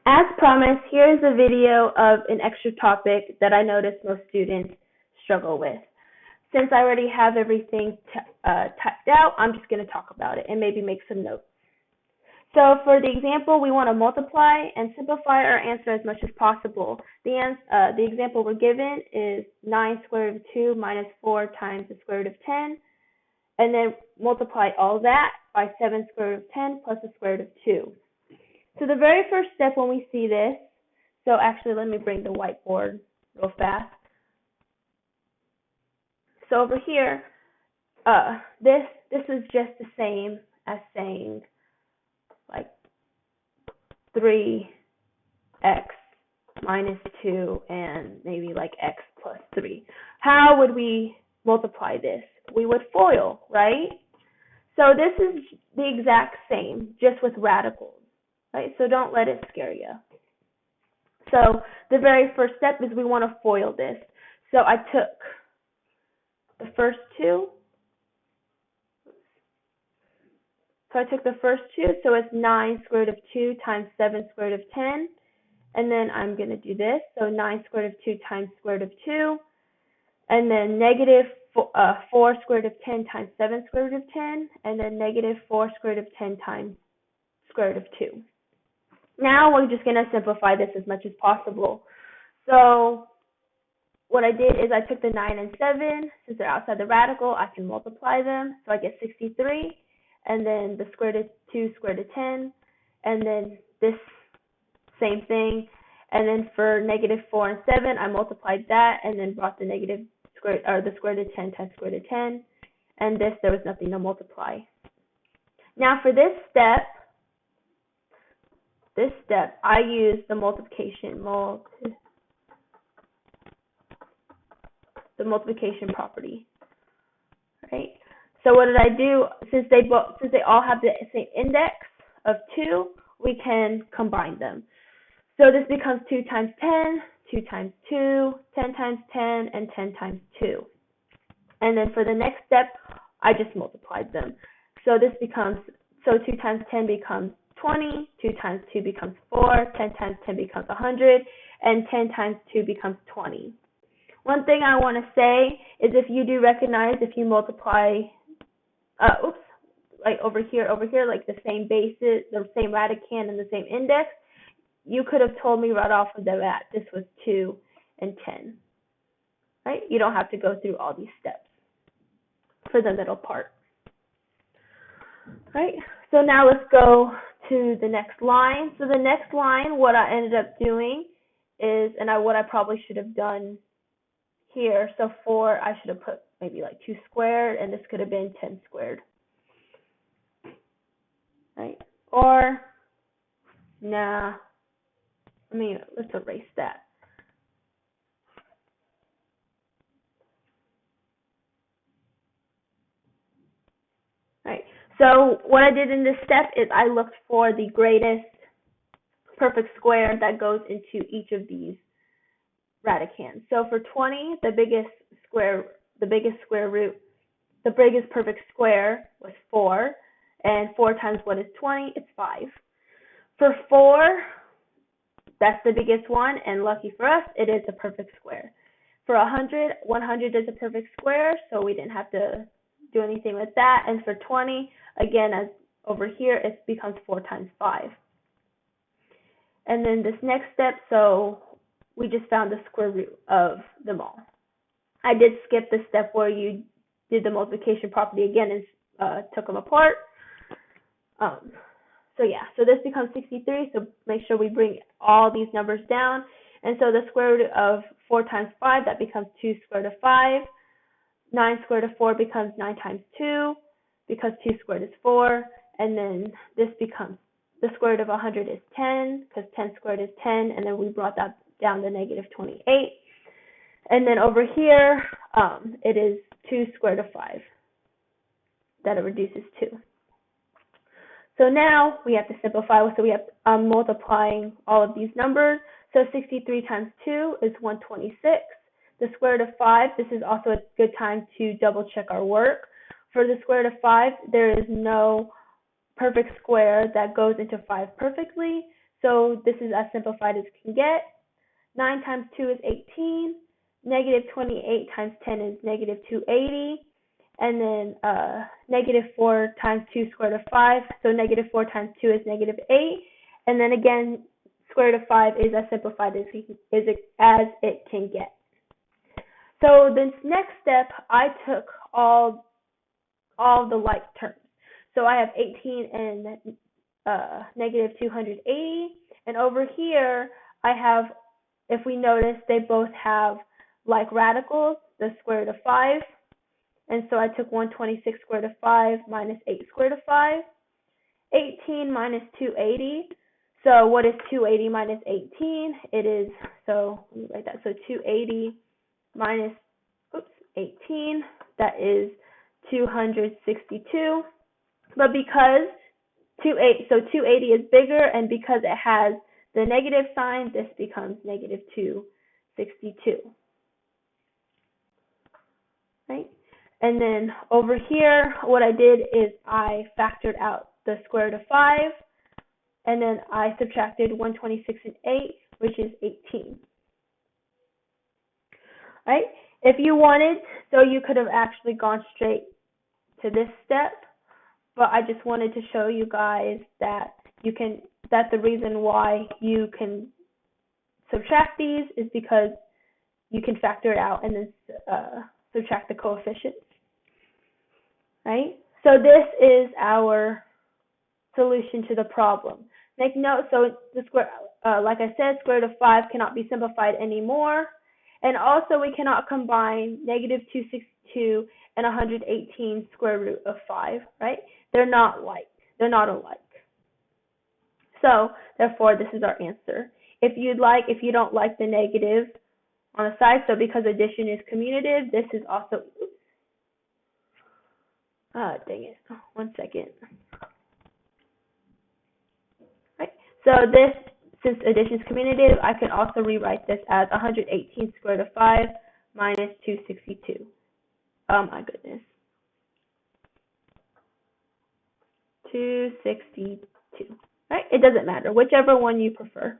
As promised, here is a video of an extra topic that I noticed most students struggle with. Since I already have everything typed out, I'm just going to talk about it and maybe make some notes. So for the example, we want to multiply and simplify our answer as much as possible. The example we're given is 9 square root of 2 minus 4 times the square root of 10, and then multiply all that by 7 square root of 10 plus the square root of 2. So the very first step when we see this, so actually let me bring the whiteboard real fast. So over here, this is just the same as saying like 3x minus 2 and maybe like x plus 3. How would we multiply this? We would FOIL, right? So this is the exact same, just with radicals. Right? So don't let it scare you. So the very first step is we want to FOIL this. So I took the first two. So it's 9 square root of 2 times 7 square root of 10. And then I'm going to do this. So 9 square root of 2 times square root of 2. And then negative 4 square root of 10 times 7 square root of 10. And then negative 4 square root of 10 times square root of 2. Now we're just going to simplify this as much as possible. So what I did is I took the 9 and 7. Since they're outside the radical, I can multiply them. So I get 63. And then the square root of 2 square root of 10. And then this same thing. And then for negative 4 and 7, I multiplied that and then brought the the square root of 10 times square root of 10. And this, there was nothing to multiply. Now for this step, I use the multiplication property, right? So what did I do? Since they all have the same index of 2, we can combine them. So this becomes 2 times 10, 2 times 2, 10 times 10, and 10 times 2. And then for the next step, I just multiplied them. So 2 times 10 becomes 20, 2 times 2 becomes 4, 10 times 10 becomes 100, and 10 times 2 becomes 20. One thing I want to say is if you do recognize if you multiply, like over here, like the same basis, the same radicand, and the same index, you could have told me right off of the bat this was 2 and 10, right? You don't have to go through all these steps for the middle part, right? So now let's go to the next line. So the next line, what I ended up doing is, what I probably should have done here, so 4, I should have put maybe like 2 squared, and this could have been 10 squared, right? Or, let's erase that. Right. So what I did in this step is I looked for the greatest perfect square that goes into each of these radicands. So for 20, the biggest perfect square was 4, and 4 times what is 20? It's 5. For 4, that's the biggest one, and lucky for us, it is a perfect square. For 100 is a perfect square, so we didn't have to do anything with that. And for 20, again, as over here, it becomes 4 times 5. And then this next step, so we just found the square root of them all. I did skip the step where you did the multiplication property again and took them apart. So this becomes 63, so make sure we bring all these numbers down. And so the square root of 4 times 5, that becomes 2 square root of 5. 9 square root of 4 becomes 9 times 2, because 2 squared is 4. And then this becomes, the square root of 100 is 10, because 10 squared is 10, and then we brought that down to negative 28. And then over here, it is 2 square root of 5 that it reduces to. So now we have to simplify, so we have multiplying all of these numbers. So 63 times 2 is 126. The square root of 5, this is also a good time to double check our work. For the square root of 5, there is no perfect square that goes into 5 perfectly. so this is as simplified as it can get. 9 times 2 is 18. Negative 28 times 10 is negative 280. And then negative 4 times 2 square root of 5. So negative 4 times 2 is negative 8. And then again, square root of 5 is as simplified as it can get. So this next step, I took all the like terms. So I have 18 and negative 280. And over here, I have, if we notice, they both have like radicals, the square root of 5. And so I took 126 square root of 5 minus 8 square root of 5. 18 minus 280. So what is 280 minus 18? It is, so let me write that. So 280 minus 18, that is 262. But because 280 is bigger, and because it has the negative sign, this becomes negative 262. Right? And then over here, what I did is I factored out the square root of 5, and then I subtracted 126 and 8, which is 18. Right? If you wanted, so you could have actually gone straight to this step, but I just wanted to show you guys that that the reason why you can subtract these is because you can factor it out and then subtract the coefficients. Right? So this is our solution to the problem. Make note, so the square, like I said, square root of 5 cannot be simplified anymore. And also we cannot combine negative 262 and 118 square root of 5, right? They're not alike. So therefore, this is our answer. If you don't like the negative on the side, so because addition is commutative, this is also, dang it, 1 second. Right. So this, since addition is commutative, I can also rewrite this as 118 square root of 5 minus 262. Oh my goodness. 262. Right? It doesn't matter, whichever one you prefer.